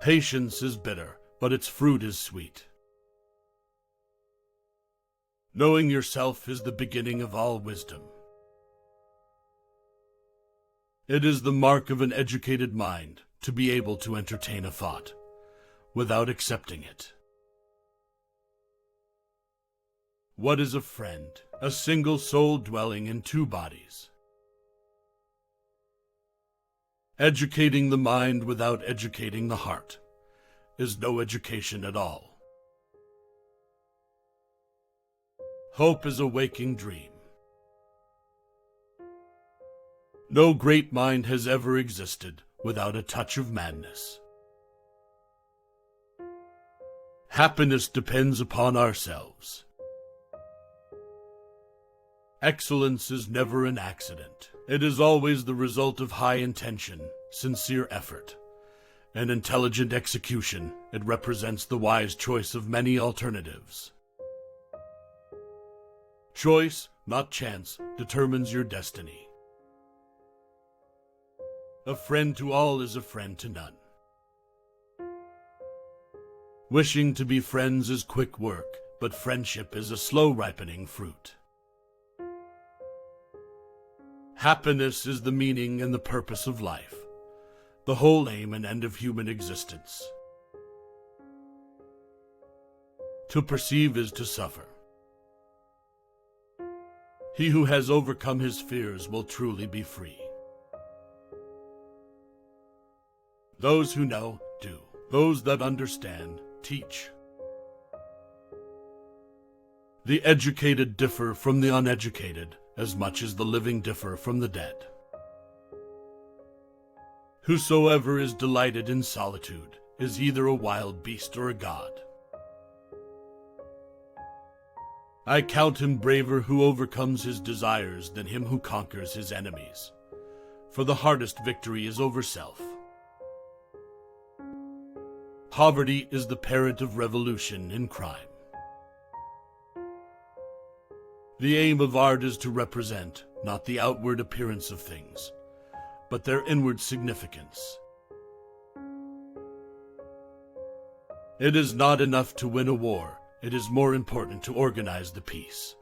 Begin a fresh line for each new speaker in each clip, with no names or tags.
Patience is bitter, but its fruit is sweet. Knowing yourself is the beginning of all wisdom. It is the mark of an educated mind to be able to entertain a thought without accepting it. What is a friend? A single soul dwelling in two bodies. Educating the mind without educating the heart is no education at all. Hope is a waking dream. No great mind has ever existed without a touch of madness. Happiness depends upon ourselves. Excellence is never an accident. It is always the result of high intention, sincere effort, and intelligent execution. It represents the wise choice of many alternatives. Choice, not chance, determines your destiny. A friend to all is a friend to none. Wishing to be friends is quick work, but friendship is a slow ripening fruit. Happiness is the meaning and the purpose of life, the whole aim and end of human existence. To perceive is to suffer. He who has overcome his fears will truly be free. Those who know, do. Those that understand, teach. The educated differ from the uneducated, as much as the living differ from the dead. Whosoever is delighted in solitude is either a wild beast or a god. I count him braver who overcomes his desires than him who conquers his enemies, for the hardest victory is over self. Poverty is the parent of revolution in crime. The aim of art is to represent not the outward appearance of things, but their inward significance. It is not enough to win a war, it is more important to organize the peace.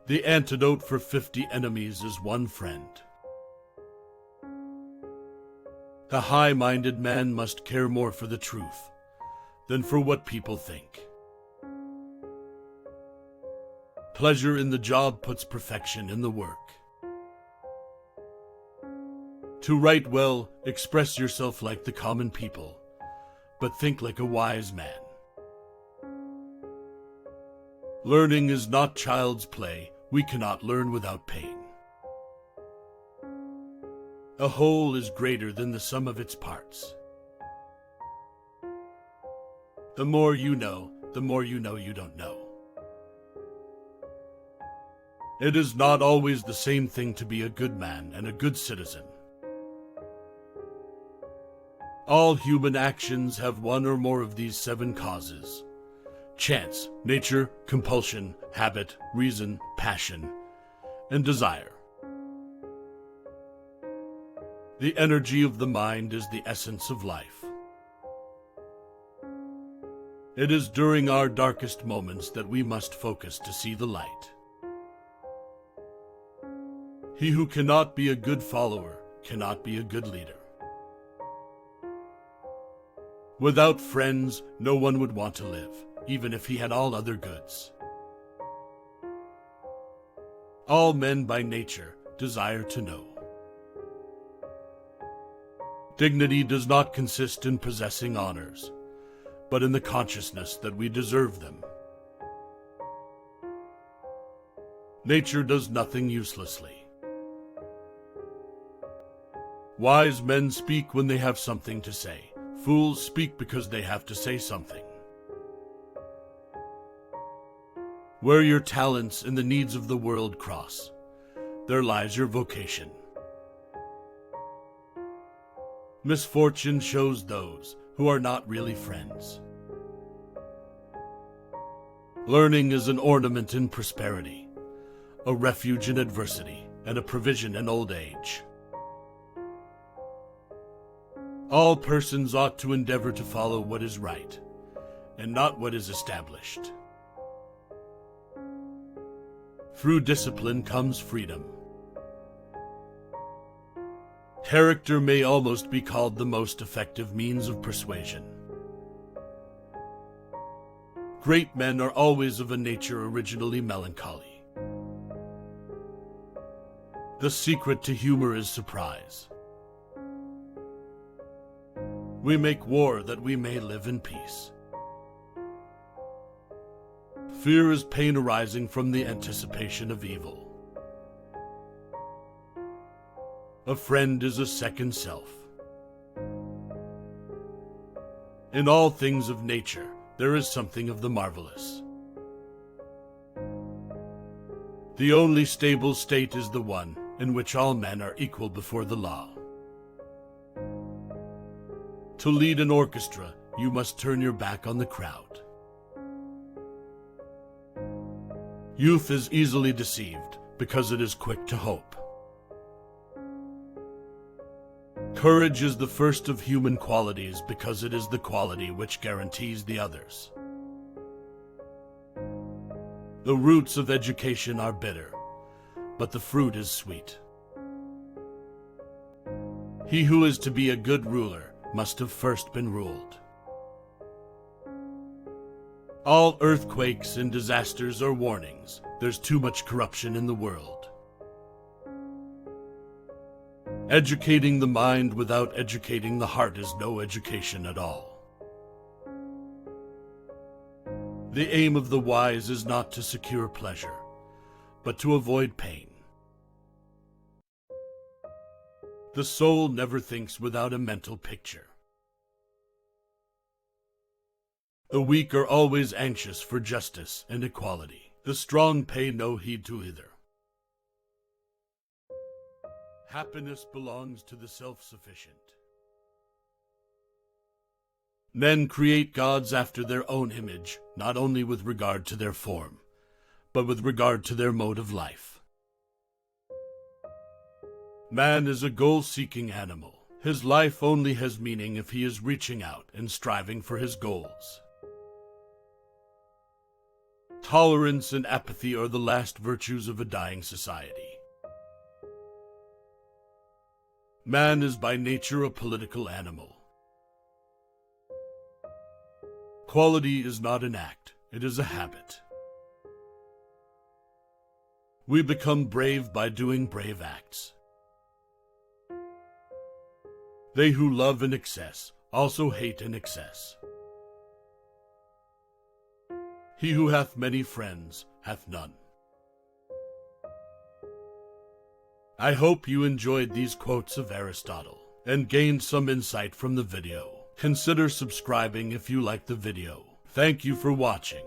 The antidote for 50 enemies is one friend. The high-minded man must care more for the truth than for what people think. Pleasure in the job puts perfection in the work. To write well, express yourself like the common people, but think like a wise man. Learning is not child's play. We cannot learn without pain. A whole is greater than the sum of its parts. The more you know you don't know. It is not always the same thing to be a good man and a good citizen. All human actions have one or more of these 7 causes: chance, nature, compulsion, habit, reason, passion, and desire. The energy of the mind is the essence of life. It is during our darkest moments that we must focus to see the light. He who cannot be a good follower cannot be a good leader. Without friends, no one would want to live, even if he had all other goods. All men by nature desire to know. Dignity does not consist in possessing honors, but in the consciousness that we deserve them. Nature does nothing uselessly. Wise men speak when they have something to say. Fools speak because they have to say something. Where your talents and the needs of the world cross, there lies your vocation. Misfortune shows those who are not really friends. Learning is an ornament in prosperity, a refuge in adversity, and a provision in old age. All persons ought to endeavor to follow what is right, and not what is established. Through discipline comes freedom. Character may almost be called the most effective means of persuasion. Great men are always of a nature originally melancholy. The secret to humor is surprise. We make war that we may live in peace. Fear is pain arising from the anticipation of evil. A friend is a second self. In all things of nature, there is something of the marvelous. The only stable state is the one in which all men are equal before the law. To lead an orchestra, you must turn your back on the crowd. Youth is easily deceived because it is quick to hope. Courage is the first of human qualities because it is the quality which guarantees the others. The roots of education are bitter, but the fruit is sweet. He who is to be a good ruler must have first been ruled. All earthquakes and disasters are warnings. There's too much corruption in the world. Educating the mind without educating the heart is no education at all. The aim of the wise is not to secure pleasure, but to avoid pain. The soul never thinks without a mental picture. The weak are always anxious for justice and equality. The strong pay no heed to either. Happiness belongs to the self-sufficient. Men create gods after their own image, not only with regard to their form, but with regard to their mode of life. Man is a goal-seeking animal. His life only has meaning if he is reaching out and striving for his goals. Tolerance and apathy are the last virtues of a dying society. Man is by nature a political animal. Quality is not an act, it is a habit. We become brave by doing brave acts. They who love in excess also hate in excess. He who hath many friends hath none. I hope you enjoyed these quotes of Aristotle and gained some insight from the video. Consider subscribing if you liked the video. Thank you for watching.